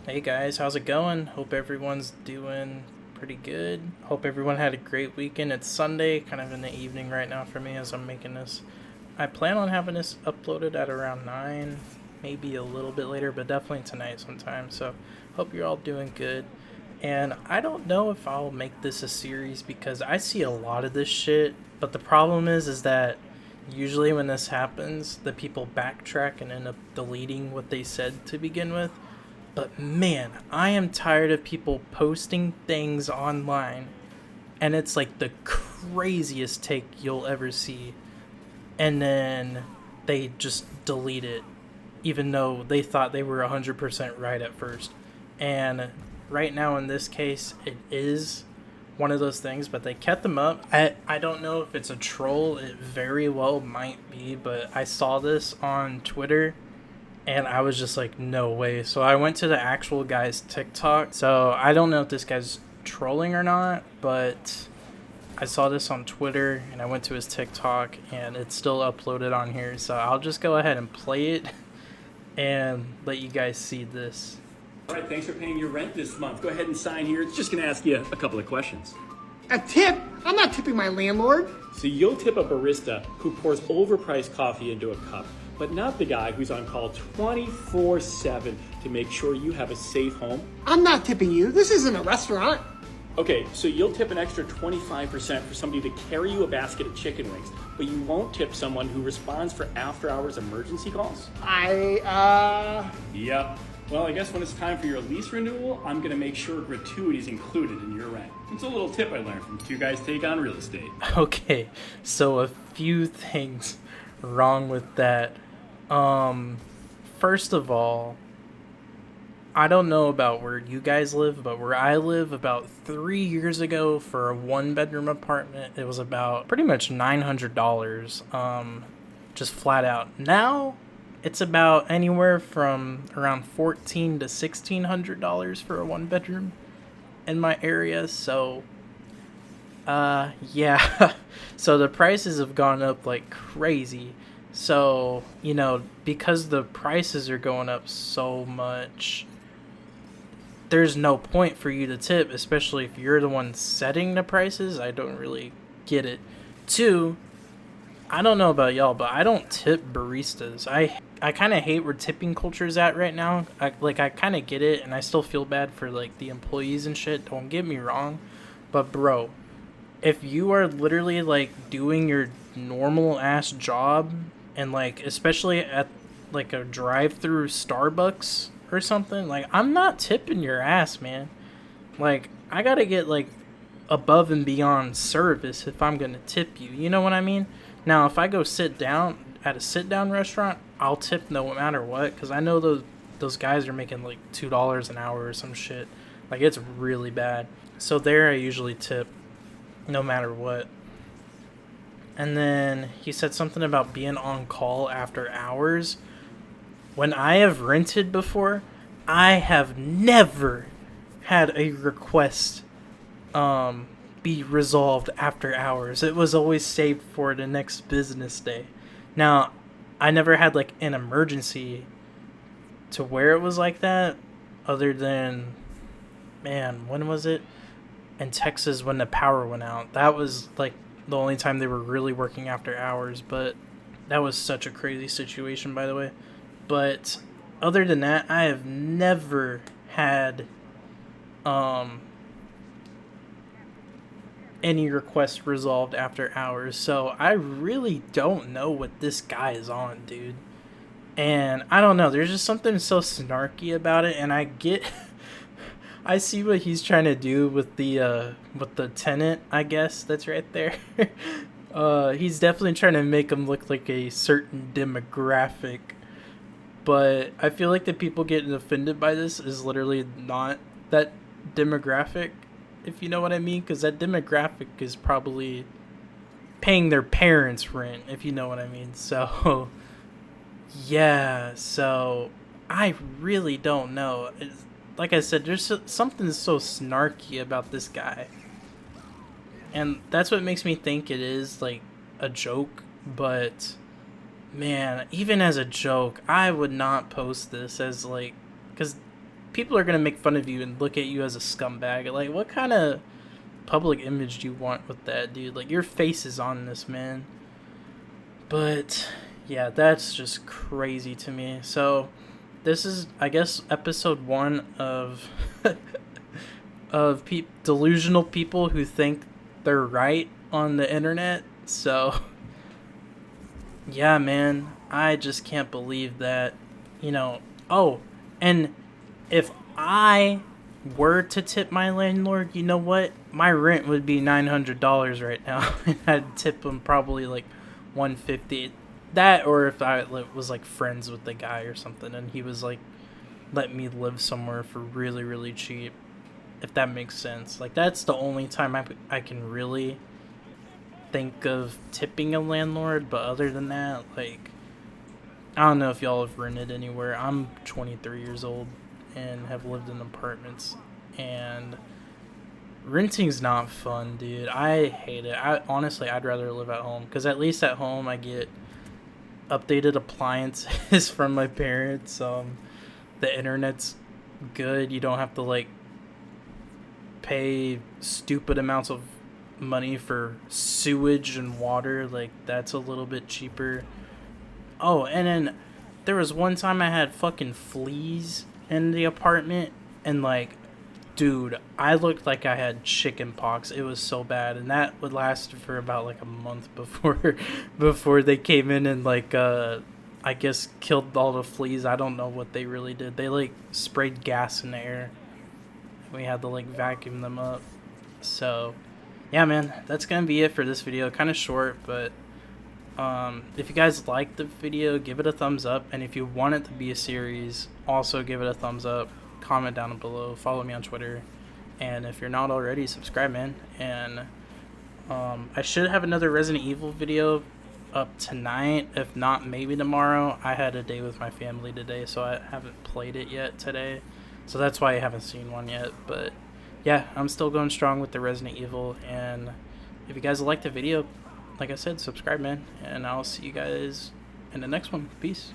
Hey guys, how's it going? Hope everyone's doing pretty good. Hope everyone had a great weekend. It's Sunday, kind of in the evening right now for me as I'm making this. I plan on having this uploaded at around 9, maybe a little bit later, but definitely tonight sometime. So, hope you're all doing good. And I don't know if I'll make this a series because I see a lot of this shit, but the problem is that usually when this happens, the people backtrack and end up deleting what they said to begin with. But man, I am tired of people posting things online and it's like the craziest take you'll ever see. And then they just delete it, even though they thought they were 100% right at first. And right now, in this case, it is one of those things, but they kept them up. I don't know if it's a troll, it very well might be, but I saw this on Twitter and I was just like, no way. So I went to the actual guy's TikTok. So I don't know if this guy's trolling or not, but I saw this on Twitter and I went to his TikTok and it's still uploaded on here. So I'll just go ahead and play it and let you guys see this. All right, thanks for paying your rent this month. Go ahead and sign here. It's just going to ask you a couple of questions. A tip? I'm not tipping my landlord. So you'll tip a barista who pours overpriced coffee into a cup, but not the guy who's on call 24/7 to make sure you have a safe home. I'm not tipping you. This isn't a restaurant. Okay, so you'll tip an extra 25% for somebody to carry you a basket of chicken wings, but you won't tip someone who responds for after-hours emergency calls? Yep. Well, I guess when it's time for your lease renewal, I'm going to make sure gratuity's included in your rent. It's a little tip I learned from Two Guys Take on Real Estate. Okay, so a few things wrong with that. First of all, I don't know about where you guys live, but where I live, about 3 years ago for a 1-bedroom apartment, it was about pretty much $900, just flat out. Now, it's about anywhere from around $1,400 to $1,600 for a 1-bedroom in my area. So, yeah, so the prices have gone up like crazy. So, because the prices are going up so much, there's no point for you to tip, especially if you're the one setting the prices. I don't really get it. Two, I don't know about y'all, but I don't tip baristas. I kind of hate where tipping culture is at right now. I kind of get it, and I still feel bad for, the employees and shit. Don't get me wrong. But, bro, if you are literally, doing your normal-ass job, and, especially at, a drive-through Starbucks or something, I'm not tipping your ass, man. I gotta get, above and beyond service if I'm gonna tip you. You know what I mean? Now, if I go sit down at a sit-down restaurant, I'll tip no matter what, because I know those guys are making, $2 an hour or some shit. It's really bad. So there I usually tip no matter what. And then he said something about being on call after hours. When I have rented before, I have never had a request be resolved after hours. It was always saved for the next business day. Now, I never had an emergency to where it was like that, other than, man, when was it? In Texas when the power went out. That was the only time they were really working after hours, but that was such a crazy situation, by the way. But other than that, I have never had any requests resolved after hours. So I really don't know what this guy is on, dude. And I don't know, there's just something so snarky about it, and I get I see what he's trying to do with the tenant, I guess, that's right there. He's definitely trying to make him look like a certain demographic. But I feel like the people getting offended by this is literally not that demographic, if you know what I mean, because that demographic is probably paying their parents' rent, if you know what I mean. So, yeah, so I really don't know. Like I said, there's something so snarky about this guy. And that's what makes me think it is, a joke, but man, even as a joke, I would not post this as because people are gonna make fun of you and look at you as a scumbag. Like, what kind of public image do you want with that, dude? Like, your face is on this, man. But yeah, that's just crazy to me. So this is, I guess, episode 1 of delusional people who think they're right on the internet. So yeah, man, I just can't believe that, you know. Oh, and if I were to tip my landlord, you know what? My rent would be $900 right now. I'd tip him probably like $150. That, or if I was like friends with the guy or something, and he was like, let me live somewhere for really, really cheap. If that makes sense. Like, that's the only time I can really think of tipping a landlord. But other than that, like, I don't know if y'all have rented anywhere. I'm 23 years old and have lived in apartments, and renting's not fun, dude. I hate it. Honestly, I'd rather live at home, because at least at home I get updated appliances from my parents. The internet's good. You don't have to like pay stupid amounts of money for sewage and water. Like, that's a little bit cheaper. Oh, and then there was one time I had fucking fleas in the apartment, and like, dude, I looked like I had chicken pox. It was so bad, and that would last for about like a month before they came in and like I guess killed all the fleas. I don't know what they really did. They like sprayed gas in the air. We had to like vacuum them up. So yeah, man, that's gonna be it for this video. Kind of short, but if you guys liked the video, give it a thumbs up, and if you want it to be a series, also give it a thumbs up. Comment down below, follow me on Twitter, and if you're not already, subscribe, man. And I should have another Resident Evil video up tonight, if not maybe tomorrow. I had a day with my family today, so I haven't played it yet today, so that's why I haven't seen one yet. But yeah, I'm still going strong with the Resident Evil, and if you guys liked the video, like I said, subscribe, man, and I'll see you guys in the next one. Peace.